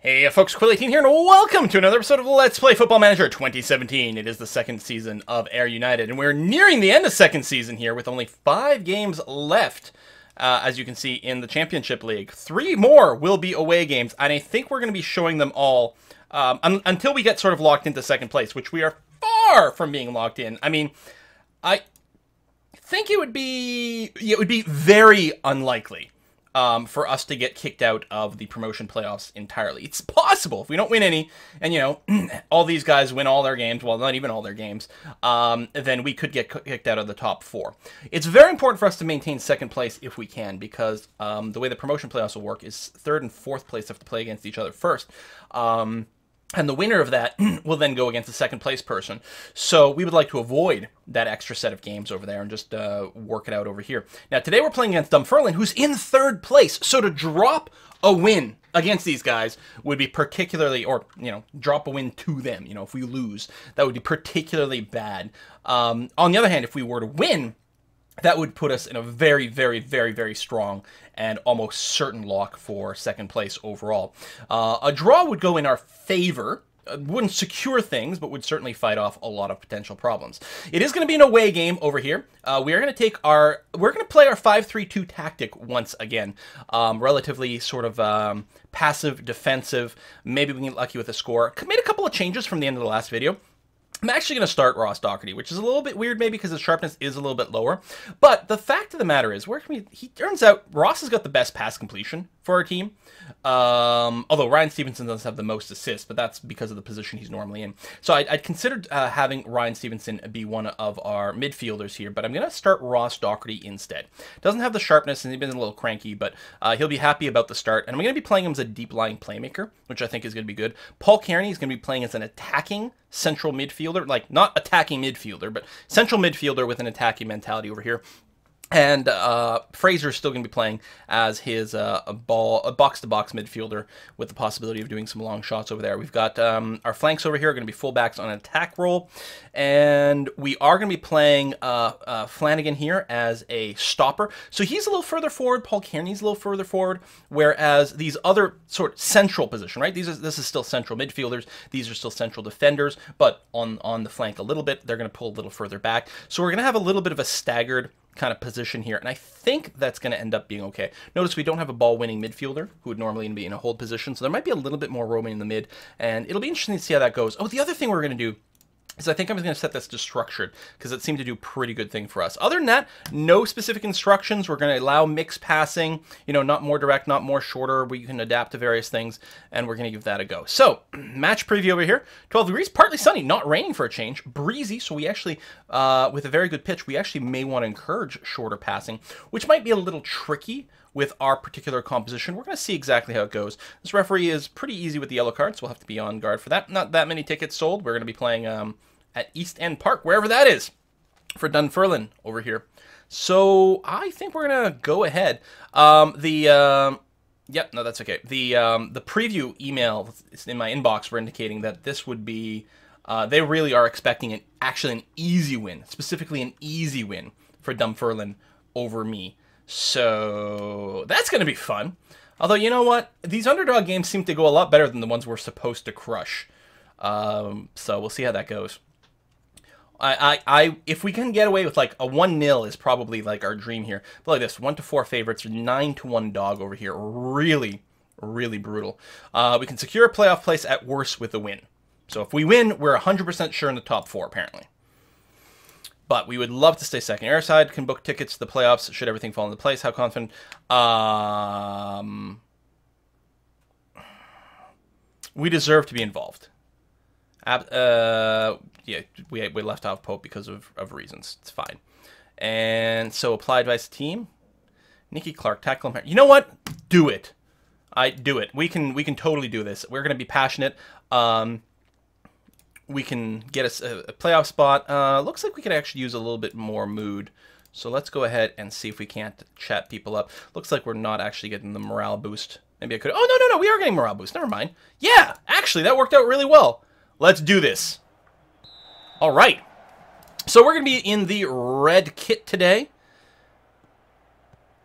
Hey folks, Quill18 here, and welcome to another episode of Let's Play Football Manager 2017. It is the second season of Air United, and we're nearing the end of second season here with only 5 games left, as you can see in the Championship League. 3 more will be away games, and I think we're going to be showing them all until we get sort of locked into second place, which we are far from being locked in. I mean, I think it would be very unlikely for us to get kicked out of the promotion playoffs entirely. It's possible if we don't win any, and you know, all these guys win all their games, well, not even all their games, then we could get kicked out of the top 4. It's very important for us to maintain second place if we can, because the way the promotion playoffs will work is 3rd and 4th place have to play against each other first. And the winner of that will then go against the second place person. So we would like to avoid that extra set of games over there and just work it out over here. Now, today we're playing against Dunfermline, who's in 3rd place. So to drop a win against these guys would be particularly, or, you know, drop a win to them. You know, if we lose, that would be particularly bad. On the other hand, if we were to win, that would put us in a very, very, very, very strong and almost certain lock for second place overall. A draw would go in our favor. Wouldn't secure things, but would certainly fight off a lot of potential problems. It is going to be an away game over here. We are going to we're going to play our 5-3-2 tactic once again. Relatively sort of passive, defensive. Maybe we can get lucky with a score. Made a couple of changes from the end of the last video. I'm actually going to start Ross Doherty, which is a little bit weird maybe because his sharpness is a little bit lower. But the fact of the matter is, he turns out Ross has got the best pass completion for our team. Although Ryan Stevenson does have the most assists, but that's because of the position he's normally in. So I'd considered having Ryan Stevenson be one of our midfielders here, but I'm going to start Ross Doherty instead. Doesn't have the sharpness, and he's been a little cranky, but he'll be happy about the start. And I'm going to be playing him as a deep-lying playmaker, which I think is going to be good. Paul Kearney is going to be playing as an attacking central midfielder, like not attacking midfielder, but central midfielder with an attacking mentality over here. And Fraser's still going to be playing as his a box-to-box midfielder with the possibility of doing some long shots over there. We've got our flanks over here are going to be fullbacks on an attack role. And we are going to be playing Flanagan here as a stopper. So he's a little further forward. Paul Kearney's a little further forward. Whereas these other sort of central position, right? This is still central midfielders. These are still central defenders. But on the flank a little bit, they're going to pull a little further back. So we're going to have a little bit of a staggered kind of position here, and I think that's going to end up being okay. Notice we don't have a ball-winning midfielder who would normally be in a hold position, so there might be a little bit more roaming in the mid, and it'll be interesting to see how that goes. Oh, the other thing we're going to do is I think I'm going to set this to structured, because it seemed to do a pretty good thing for us. Other than that, no specific instructions. We're going to allow mixed passing, you know, not more direct, not more shorter. We can adapt to various things, and we're going to give that a go. So, match preview over here. 12 degrees, partly sunny, not raining for a change, breezy, so we actually, with a very good pitch, we actually may want to encourage shorter passing, which might be a little tricky with our particular composition. We're going to see exactly how it goes. This referee is pretty easy with the yellow cards, so we'll have to be on guard for that. Not that many tickets sold. We're going to be playing at East End Park, wherever that is, for Dunfermline over here. So I think we're going to go ahead. Yep, no, that's okay. The preview email in my inbox were indicating that this would be, they really are expecting actually an easy win, specifically an easy win for Dunfermline over me. So that's going to be fun. Although, you know what? These underdog games seem to go a lot better than the ones we're supposed to crush. So we'll see how that goes. If we can get away with like a 1-0 is probably like our dream here. But like this, 1-4 favorites, 9-1 dog over here. Really, really brutal. We can secure a playoff place at worst with a win. So if we win, we're 100% sure in the top 4 apparently. But we would love to stay second. Airside can book tickets to the playoffs should everything fall into place. How confident? We deserve to be involved. Yeah, we left off Pope because of reasons. It's fine. And so apply advice to team. Nicky Clark, tackle him. You know what? Do it. Do it. We can totally do this. We're gonna be passionate. We can get us a playoff spot. Looks like we could actually use a little bit more mood. So let's go ahead and see if we can't chat people up. Looks like we're not actually getting the morale boost. Maybe I could. Oh, no, we are getting morale boost. Never mind. Yeah, actually, that worked out really well. Let's do this. All right. So we're going to be in the red kit today.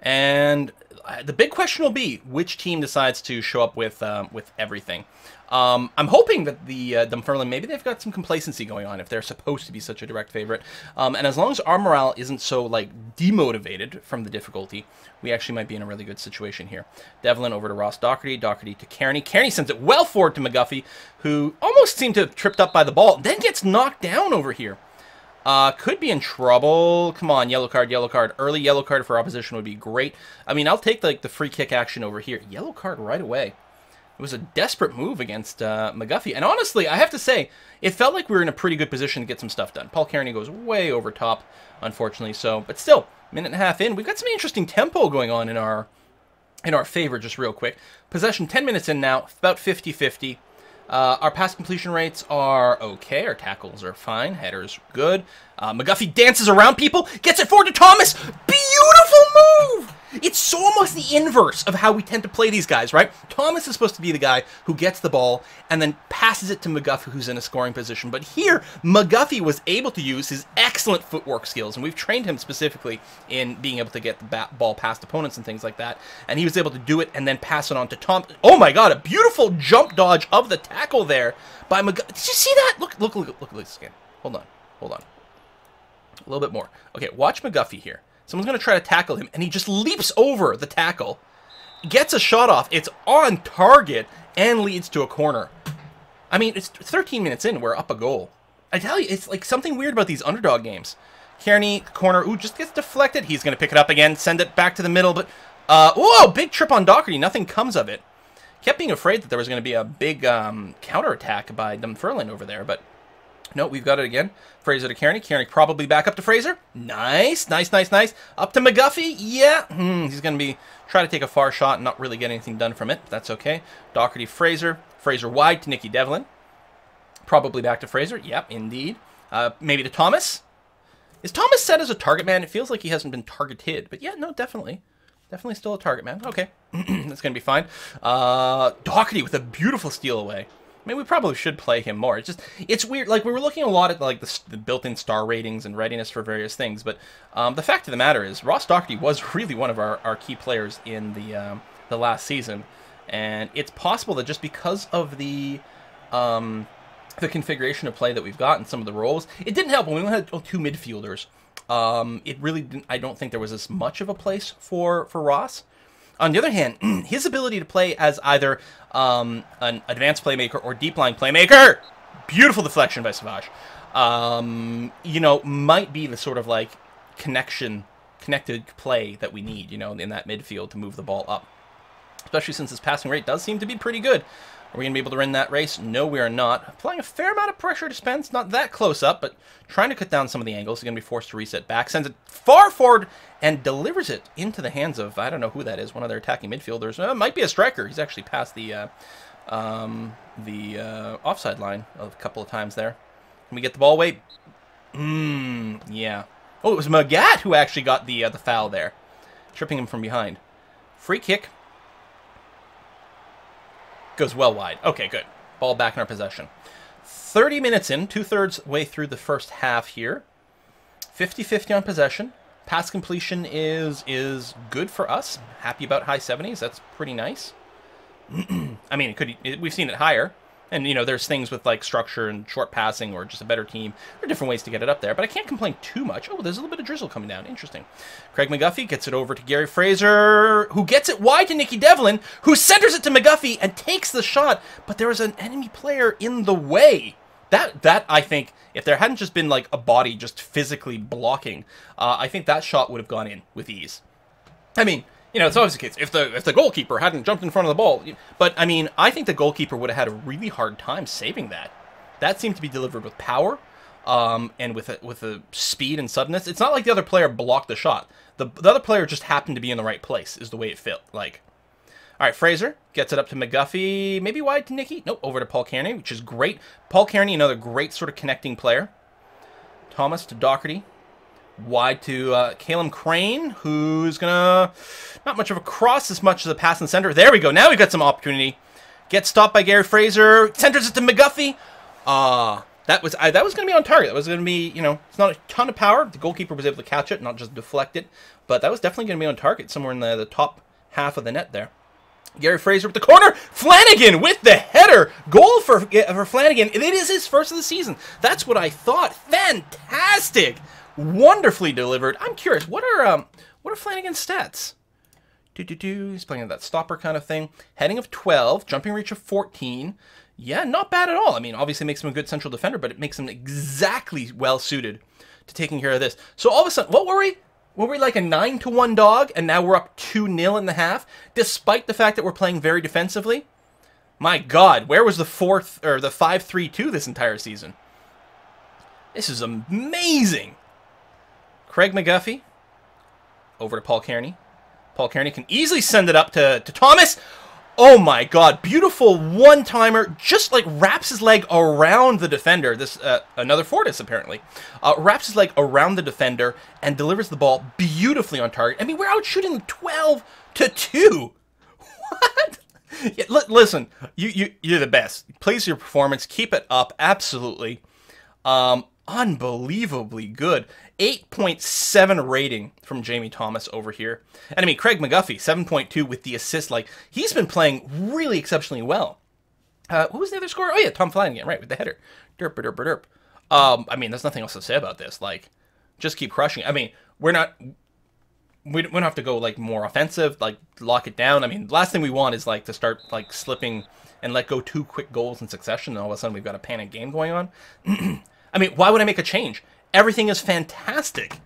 And the big question will be which team decides to show up with everything. I'm hoping that the Dunfermline, maybe they've got some complacency going on if they're supposed to be such a direct favorite. And as long as our morale isn't so, like, demotivated from the difficulty, we actually might be in a really good situation here. Devlin over to Ross Doherty. Doherty to Kearney. Kearney sends it well forward to McGuffey, who almost seemed to have tripped up by the ball, then gets knocked down over here. Could be in trouble. Come on, yellow card, yellow card. Early yellow card for opposition would be great. I mean, I'll take, like, the free kick action over here. Yellow card right away. It was a desperate move against McGuffey. And honestly, I have to say, it felt like we were in a pretty good position to get some stuff done. Paul Kearney goes way over top, unfortunately. So, but still, minute and a half in, we've got some interesting tempo going on in our favor, just real quick. Possession 10 minutes in now, about 50-50. Our pass completion rates are okay. Our tackles are fine. Headers good. McGuffey dances around people, gets it forward to Thomas. Beautiful move! It's so almost the inverse of how we tend to play these guys, right? Thomas is supposed to be the guy who gets the ball and then passes it to McGuffey, who's in a scoring position. But here, McGuffey was able to use his excellent footwork skills, and we've trained him specifically in being able to get the ball past opponents and things like that. And he was able to do it and then pass it on to Tom. Oh my God, a beautiful jump dodge of the tackle there by McGuffey. Did you see that? Look at this again. Hold on. A little bit more. Okay, watch McGuffey here. Someone's going to try to tackle him, and he just leaps over the tackle, gets a shot off. It's on target and leads to a corner. I mean, it's 13 minutes in. We're up a goal. I tell you, it's like something weird about these underdog games. Kearney, corner, ooh, just gets deflected. He's going to pick it up again, send it back to the middle, but, whoa, big trip on Doherty. Nothing comes of it. Kept being afraid that there was going to be a big counterattack by Dunfermline over there, but no, we've got it again. Fraser to Kearney. Kearney probably back up to Fraser. Nice. Up to McGuffey. Yeah. He's going to be trying to take a far shot and not really get anything done from it. That's okay. Doherty, Fraser. Fraser wide to Nicky Devlin. Probably back to Fraser. Yep, indeed. Maybe to Thomas. Is Thomas set as a target man? It feels like he hasn't been targeted. But yeah, no, definitely. Definitely still a target man. Okay. That's going to be fine. Doherty with a beautiful steal away. I mean, we probably should play him more. It's weird. Like, we were looking a lot at, like, the built-in star ratings and readiness for various things, but the fact of the matter is Ross Doherty was really one of our key players in the last season, and it's possible that just because of the configuration of play that we've got and some of the roles, it didn't help when we had two midfielders. It really didn't, I don't think there was as much of a place for Ross. On the other hand, his ability to play as either an advanced playmaker or deep line playmaker, beautiful deflection by Savage, you know, might be the sort of like connected play that we need, you know, in that midfield to move the ball up. Especially since his passing rate does seem to be pretty good. Are we going to be able to win that race? No, we are not. Applying a fair amount of pressure to Spence. Not that close up, but trying to cut down some of the angles. He's going to be forced to reset back. Sends it far forward and delivers it into the hands of, I don't know who that is, one of their attacking midfielders. Might be a striker. He's actually passed the offside line a couple of times there. Can we get the ball away? Yeah. Oh, it was Magat who actually got the foul there. Tripping him from behind. Free kick. Goes well wide. Okay, good. Ball back in our possession. 30 minutes in, 2/3 way through the first half here. 50-50 on possession. Pass completion is good for us. Happy about high 70s. That's pretty nice. I mean, we've seen it higher. And, you know, there's things with, like, structure and short passing or just a better team. There are different ways to get it up there, but I can't complain too much. Oh, there's a little bit of drizzle coming down. Interesting. Craig McGuffey gets it over to Gary Fraser, who gets it wide to Nicky Devlin, who centers it to McGuffey and takes the shot, but there was an enemy player in the way. That I think, if there hadn't just been, like, a body just physically blocking, I think that shot would have gone in with ease. I mean, you know, it's always the case. If the goalkeeper hadn't jumped in front of the ball, but I mean, I think the goalkeeper would have had a really hard time saving that. That seemed to be delivered with power, and with a speed and suddenness. It's not like the other player blocked the shot. The other player just happened to be in the right place. Is the way it felt like. All right, Fraser gets it up to McGuffey, maybe wide to Nicky. Nope, over to Paul Kearney, which is great. Paul Kearney, another great sort of connecting player. Thomas to Doherty. Wide to Calum Crane, who's gonna, not much of a cross as much as a pass in the center. There we go. Now we've got some opportunity. Gets stopped by Gary Fraser. Centers it to McGuffey. That was gonna be on target. That was gonna be, you know, it's not a ton of power. The goalkeeper was able to catch it, not just deflect it. But that was definitely gonna be on target, somewhere in the top half of the net there. Gary Fraser with the corner. Flanagan with the header. Goal for Flanagan. It is his first of the season. That's what I thought. Fantastic. Wonderfully delivered. I'm curious, what are Flanagan's stats? He's playing that stopper kind of thing. Heading of 12, jumping reach of 14. Yeah, not bad at all. I mean, obviously makes him a good central defender, but it makes him exactly well suited to taking care of this. So all of a sudden, what were we? Were we like a 9-1 dog, and now we're up 2-0 in the half, despite the fact that we're playing very defensively? My God, where was the 5-3-2 this entire season? This is amazing. Craig McGuffey over to Paul Kearney. Paul Kearney can easily send it up to Thomas. Oh my God, beautiful one-timer, just like wraps his leg around the defender. This, another Fortis apparently. Wraps his leg around the defender and delivers the ball beautifully on target. I mean, we're out shooting 12-2. What? Yeah, listen, you're the best. Please your performance, keep it up, absolutely. Unbelievably good. 8.7 rating from Jamie Thomas over here. And I mean, Craig McGuffey, 7.2 with the assist. Like, he's been playing really exceptionally well. Who was the other scorer? Oh, yeah, Tom Flanagan, right, with the header. Derp, derp, derp, derp. I mean, there's nothing else to say about this. Like, just keep crushing it. I mean, we don't have to go, like, more offensive, like, lock it down. I mean, the last thing we want is, like, to start, like, slipping and let go 2 quick goals in succession, and all of a sudden we've got a panic game going on. I mean, why would I make a change? Everything is fantastic.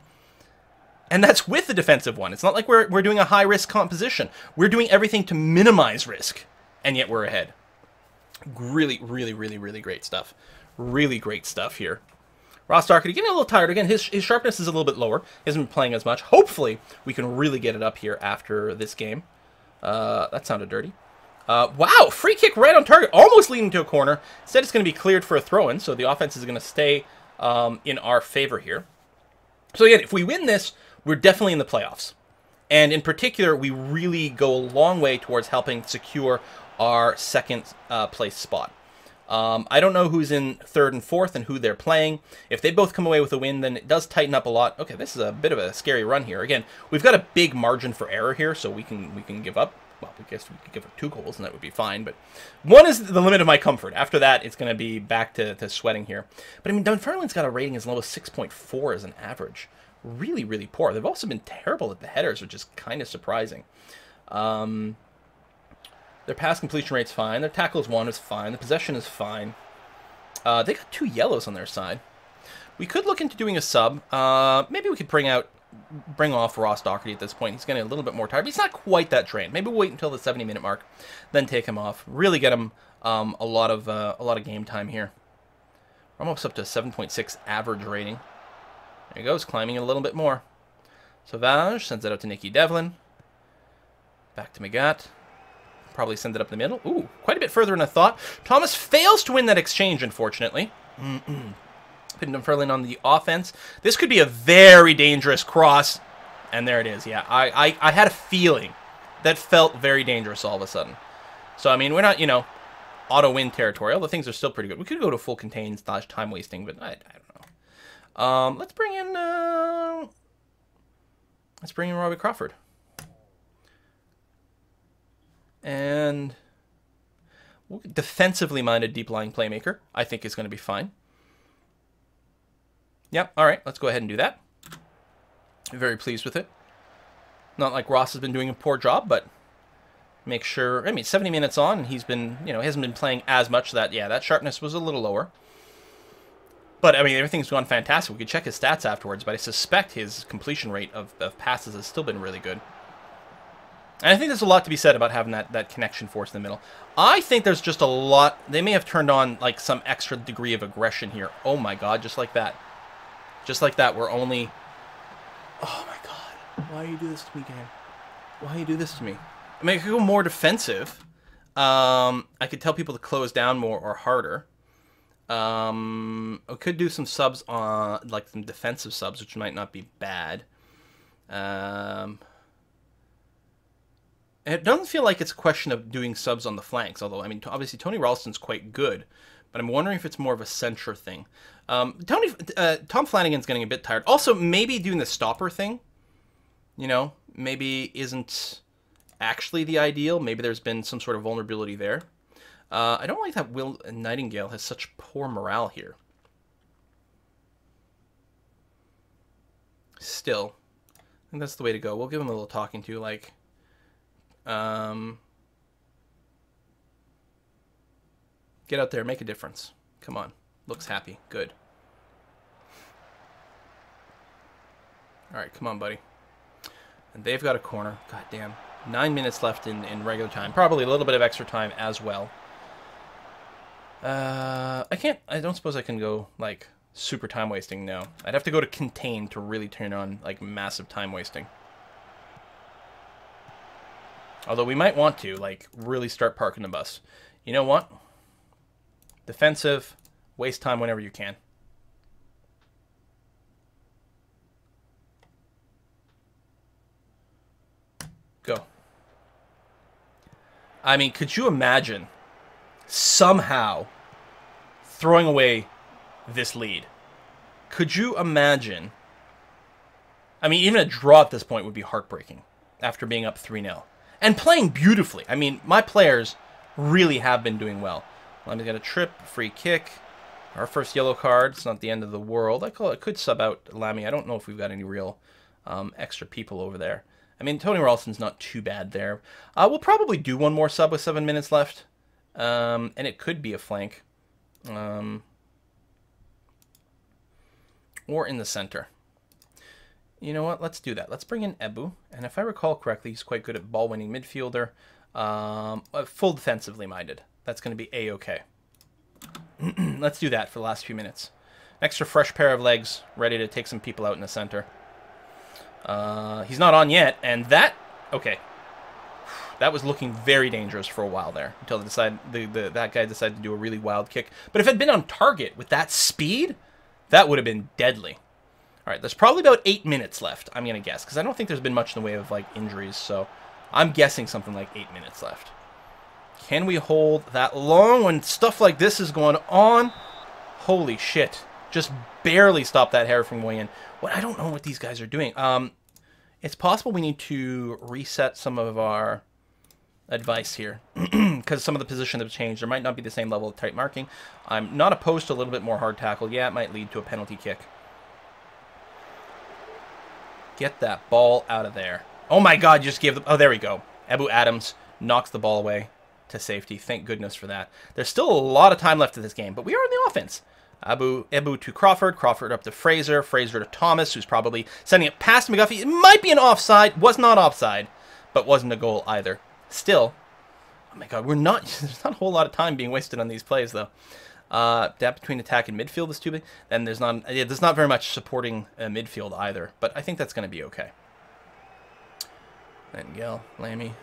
And that's with the defensive one. It's not like we're doing a high-risk composition. We're doing everything to minimize risk, and yet we're ahead. Really, really, really, really great stuff. Really great stuff here. Ross Doherty getting a little tired. Again, his sharpness is a little bit lower. He hasn't been playing as much. Hopefully, we can really get it up here after this game. That sounded dirty. Wow, free kick right on target, almost leading to a corner. Instead, it's going to be cleared for a throw-in, so the offense is going to stay in our favor here. So again, if we win this, we're definitely in the playoffs. And in particular, we really go a long way towards helping secure our second place spot. I don't know who's in third and fourth and who they're playing. If they both come away with a win, then it does tighten up a lot. Okay, this is a bit of a scary run here. Again, we've got a big margin for error here, so we can give up. Well, I guess we could give up 2 goals, and that would be fine. But 1 is the limit of my comfort. After that, it's going to be back to sweating here. But, I mean, Dunfermline's got a rating as low as 6.4 as an average. Really, really poor. They've also been terrible at the headers, which is kind of surprising. Their pass completion rate's fine. Their tackles won is fine. The possession is fine. They got 2 yellows on their side. We could look into doing a sub. Maybe we could bring off Ross Doherty at this point. He's getting a little bit more tired, but he's not quite that trained. Maybe we'll wait until the 70-minute mark, then take him off. Really get him a lot of game time here. We're almost up to a 7.6 average rating. There he goes, climbing a little bit more. Sauvage sends it out to Nicky Devlin. Back to Magat. Probably send it up the middle. Ooh, quite a bit further than I thought. Thomas fails to win that exchange, unfortunately. Putting Dunfermline on the offense. This could be a very dangerous cross. And there it is. Yeah, I had a feeling that felt very dangerous all of a sudden. So, I mean, we're not, auto-win territory. Although things are still pretty good. We could go to full contain / time wasting, but I don't know. Let's bring in Robbie Crawford. And defensively minded deep-lying playmaker, I think is going to be fine. Yep, all right, let's go ahead and do that. Very pleased with it. Not like Ross has been doing a poor job, but make sure, 70 minutes on, and he's been, he hasn't been playing as much. That sharpness was a little lower. But, everything's gone fantastic. We could check his stats afterwards, but I suspect his completion rate of passes has still been really good. And I think there's a lot to be said about having that connection force in the middle. I think there's just a lot. They may have turned on, like, some extra degree of aggression here. Oh, my God, just like that. Just like that, we're only... Oh, my God. Why do you do this to me, game? Why do you do this to me? I could go more defensive. I could tell people to close down more or harder. I could do some subs on, like, some defensive subs, which might not be bad. It doesn't feel like it's a question of doing subs on the flanks, although, obviously Tony Ralston's quite good, but I'm wondering if it's more of a center thing. Tom Flanagan's getting a bit tired. Also, maybe doing the stopper thing, maybe isn't actually the ideal. Maybe there's been some sort of vulnerability there. I don't like that Will Nightingale has such poor morale here. Still, I think that's the way to go. We'll give him a little talking to, like, get out there, make a difference. Come on. Looks happy. Good. All right, come on, buddy. And they've got a corner. God damn. 9 minutes left in regular time. Probably a little bit of extra time as well. I don't suppose I can go, like, super time wasting. No. I'd have to go to contain to really turn on, like, massive time wasting. Although we might want to, like, really start parking the bus. You know what? Defensive. Waste time whenever you can. Go. I mean, could you imagine somehow throwing away this lead? Could you imagine? I mean, even a draw at this point would be heartbreaking after being up 3-0. And playing beautifully. I mean, my players really have been doing well. Let me get a trip, free kick. Our first yellow card. It's not the end of the world. I could sub out Lamy. I don't know if we've got any real extra people over there. I mean, Tony Ralston's not too bad there. We'll probably do one more sub with 7 minutes left. And it could be a flank. Or in the center. You know what? Let's do that. Let's bring in Ebu. And if I recall correctly, he's quite good at ball-winning midfielder. Full defensively minded. That's going to be A-okay. Let's do that for the last few minutes. An extra fresh pair of legs, ready to take some people out in the center. He's not on yet, and that... Okay. That was looking very dangerous for a while there, until that guy decided to do a really wild kick. But if it had been on target with that speed, that would have been deadly. All right, there's probably about 8 minutes left, I'm going to guess, because I don't think there's been much in the way of, like, injuries, so I'm guessing something like 8 minutes left. Can we hold that long when stuff like this is going on? Holy shit. Just barely stop that hair from going in. What I don't know what these guys are doing. It's possible we need to reset some of our advice here. Because some of the positions have changed. There might not be the same level of tight marking. I'm not opposed to a little bit more hard tackle. Yeah, it might lead to a penalty kick. Get that ball out of there. Oh my god, you just gave the... Oh, there we go. Ebu Adams knocks the ball away to safety. Thank goodness for that. There's still a lot of time left in this game, but we are in the offense. Ebu to Crawford. Crawford up to Fraser. Fraser to Thomas, who's probably sending it past McGuffey. It might be an offside. Was not offside, but wasn't a goal either. Still, oh my god, there's not a whole lot of time being wasted on these plays, though. That between attack and midfield is too big. Then there's not very much supporting midfield either, but I think that's going to be okay. Nightingale, Lamy.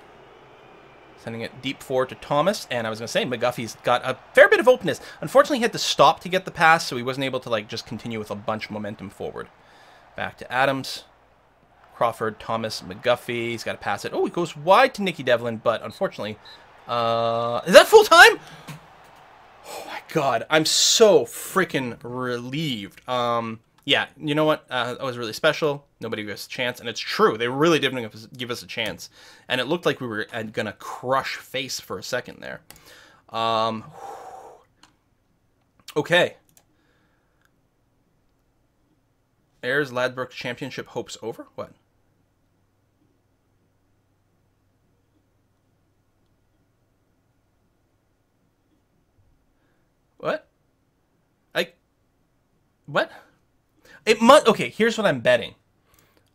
Sending it deep forward to Thomas. And I was going to say, McGuffey's got a fair bit of openness. Unfortunately, he had to stop to get the pass, so he wasn't able to like just continue with a bunch of momentum forward. Back to Adams. Crawford, Thomas, McGuffey. He's got to pass it. Oh, he goes wide to Nicky Devlin, but unfortunately... is that full time? Oh, my God. I'm so freaking relieved. Yeah, you know what? That was really special. Nobody gave us a chance, and it's true. They really didn't give us a chance, and it looked like we were going to crush face for a second there. Okay. Ayers Ladbroke Championship hopes over? What? What? What? It must... Okay, here's what I'm betting.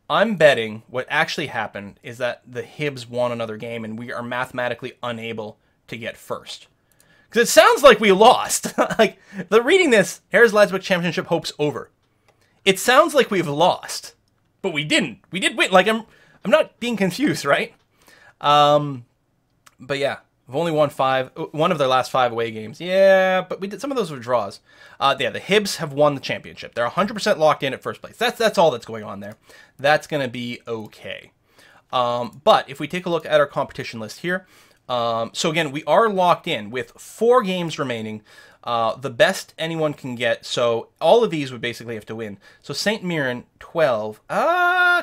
I'm betting what actually happened is that the Hibs won another game and we are mathematically unable to get first. Because it sounds like we lost. Like, reading this, Ayers Ladbroke Championship hopes over. It sounds like we've lost, but we didn't. We did win. Like, I'm not being confused, right? But yeah, we've only won one of their last 5 away games. Yeah, but we did some of those were draws. Yeah, the Hibs have won the championship. They're 100% locked in at first place. That's all that's going on there. That's gonna be okay. But if we take a look at our competition list here, so again, we are locked in with 4 games remaining. The best anyone can get. So all of these would basically have to win. So St. Mirren 12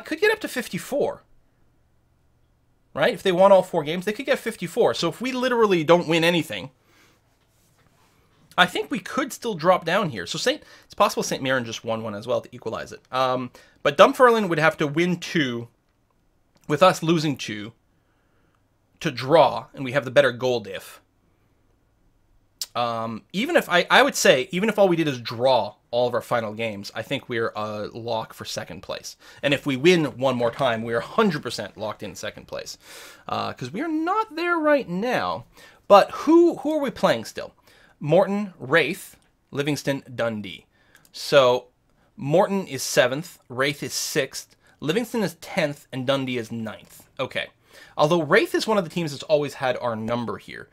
could get up to 54. right? If they won all 4 games, they could get 54. So if we literally don't win anything, I think we could still drop down here. So it's possible St. Mirren just won one as well to equalize it. But Dunfermline would have to win 2, with us losing 2, to draw, and we have the better goal diff. Even if I would say, even if all we did is draw all of our final games, I think we're a lock for 2nd place. And if we win one more time, we're 100% locked in 2nd place. Because we are not there right now. But who are we playing still? Morton, Wraith, Livingston, Dundee. So Morton is 7th, Wraith is 6th, Livingston is 10th, and Dundee is 9th. Okay. Although Wraith is one of the teams that's always had our number here.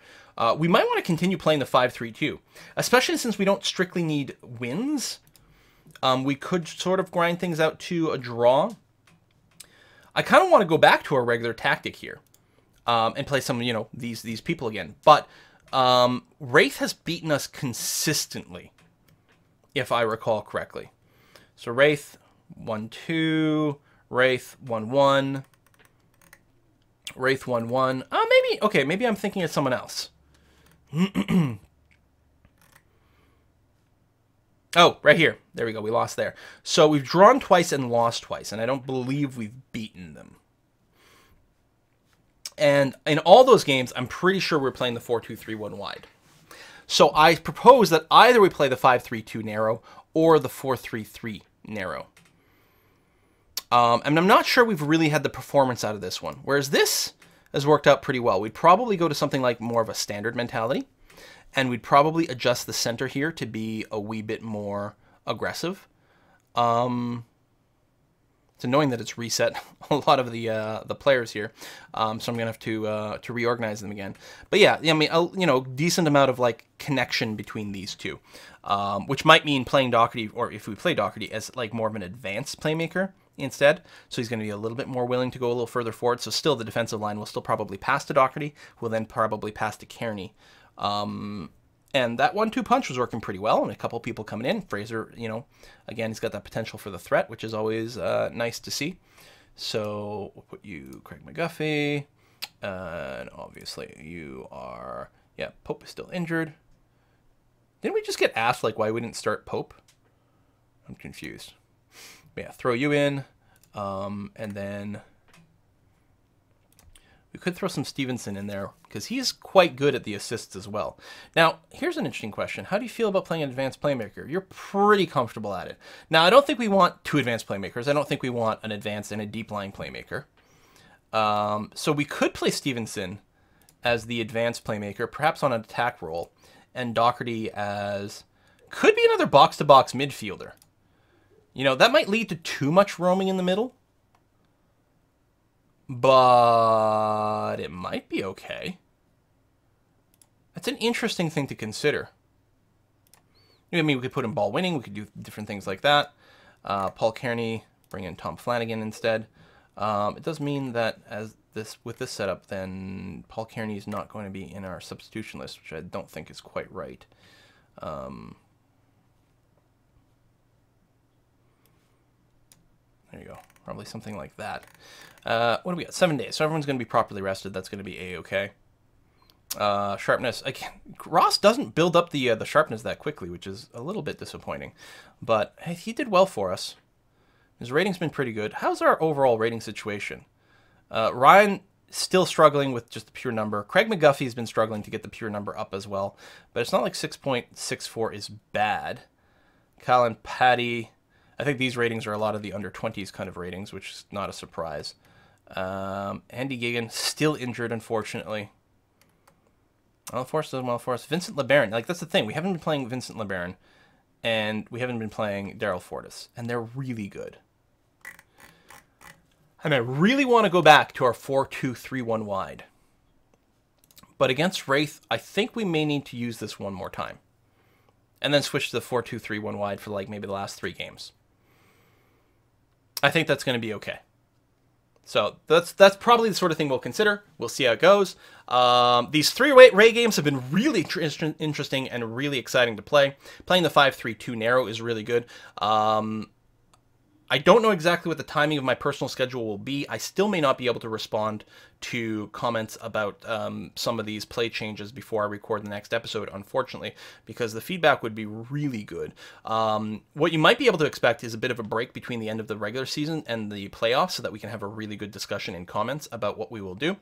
We might want to continue playing the 5-3-2, especially since we don't strictly need wins. We could sort of grind things out to a draw. I kind of want to go back to our regular tactic here and play some, these people again. But Wraith has beaten us consistently, if I recall correctly. So Wraith 1-2, Wraith 1-1, Wraith 1-1. Maybe I'm thinking of someone else. Oh, right here. There we go. We lost there. So we've drawn twice and lost twice, and I don't believe we've beaten them. And in all those games, I'm pretty sure we're playing the 4-2-3-1 wide. So I propose that either we play the 5-3-2 narrow or the 4-3-3 narrow. And I'm not sure we've really had the performance out of this one. Whereas this has worked out pretty well. We'd probably go to something like more of a standard mentality. And we'd probably adjust the center here to be a wee bit more aggressive. It's annoying that it's reset a lot of the players here, so I'm gonna have to reorganize them again. But yeah, I mean, decent amount of like connection between these two, which might mean playing Doherty, or if we play Doherty, as like more of an advanced playmaker instead. So he's going to be a little bit more willing to go a little further forward. So still, the defensive line will still probably pass to Doherty, who will then probably pass to Kearney. And that 1-2 punch was working pretty well, and a couple people coming in. Fraser, again, he's got that potential for the threat, which is always nice to see. So we'll put you, Craig McGuffey, and obviously you are, yeah, Pope is still injured. Didn't we just get asked, like, why we didn't start Pope? I'm confused. But yeah, throw you in, and then we could throw some Stevenson in there, because he's quite good at the assists as well. Now, here's an interesting question. How do you feel about playing an advanced playmaker? You're pretty comfortable at it. Now, I don't think we want 2 advanced playmakers. I don't think we want an advanced and a deep lying playmaker. So we could play Stevenson as the advanced playmaker, perhaps on an attack role, and Doherty as... could be another box-to-box midfielder. That might lead to too much roaming in the middle. But it might be okay. That's an interesting thing to consider. I mean, we could put in ball winning. We could do different things like that. Paul Kearney, bring in Tom Flanagan instead. It does mean that with this setup, then Paul Kearney is not going to be in our substitution list, which I don't think is quite right. There you go. Probably something like that. What do we got? 7 days. So everyone's going to be properly rested. That's going to be A-okay. Sharpness. Again, Ross doesn't build up the sharpness that quickly, which is a little bit disappointing. But hey, he did well for us. His rating's been pretty good. How's our overall rating situation? Ryan still struggling with just the pure number. Craig McGuffey's been struggling to get the pure number up as well. But it's not like 6.64 is bad. Kyle and Patty... I think these ratings are a lot of the under 20s kind of ratings, which is not a surprise. Andy Gigan, still injured, unfortunately. Well, Forrest doesn't well for us. Vincent LeBaron, like, that's the thing. We haven't been playing Vincent LeBaron, and we haven't been playing Daryl Fortis, and they're really good. And I really want to go back to our 4-2-3-1 wide. But against Wraith, I think we may need to use this one more time. And then switch to the 4-2-3-1 wide for, like, maybe the last 3 games. I think that's going to be okay. So that's probably the sort of thing we'll consider. We'll see how it goes. These 3 Ray games have been really interesting and really exciting to play. Playing the 5-3-2 narrow is really good. I don't know exactly what the timing of my personal schedule will be. I still may not be able to respond to comments about some of these play changes before I record the next episode, unfortunately, because the feedback would be really good. What you might be able to expect is a bit of a break between the end of the regular season and the playoffs so that we can have a really good discussion in comments about what we will do.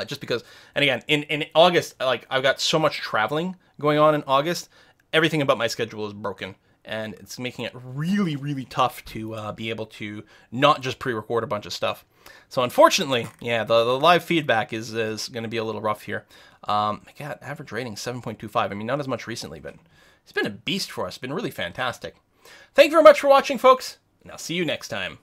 Just because, and again, in August, like, I've got so much traveling going on in August, everything about my schedule is broken. And it's making it really, really tough to be able to not just pre-record a bunch of stuff. So unfortunately, yeah, the live feedback is going to be a little rough here. I got average rating 7.25. I mean, not as much recently, but it's been a beast for us. It's been really fantastic. Thank you very much for watching, folks, and I'll see you next time.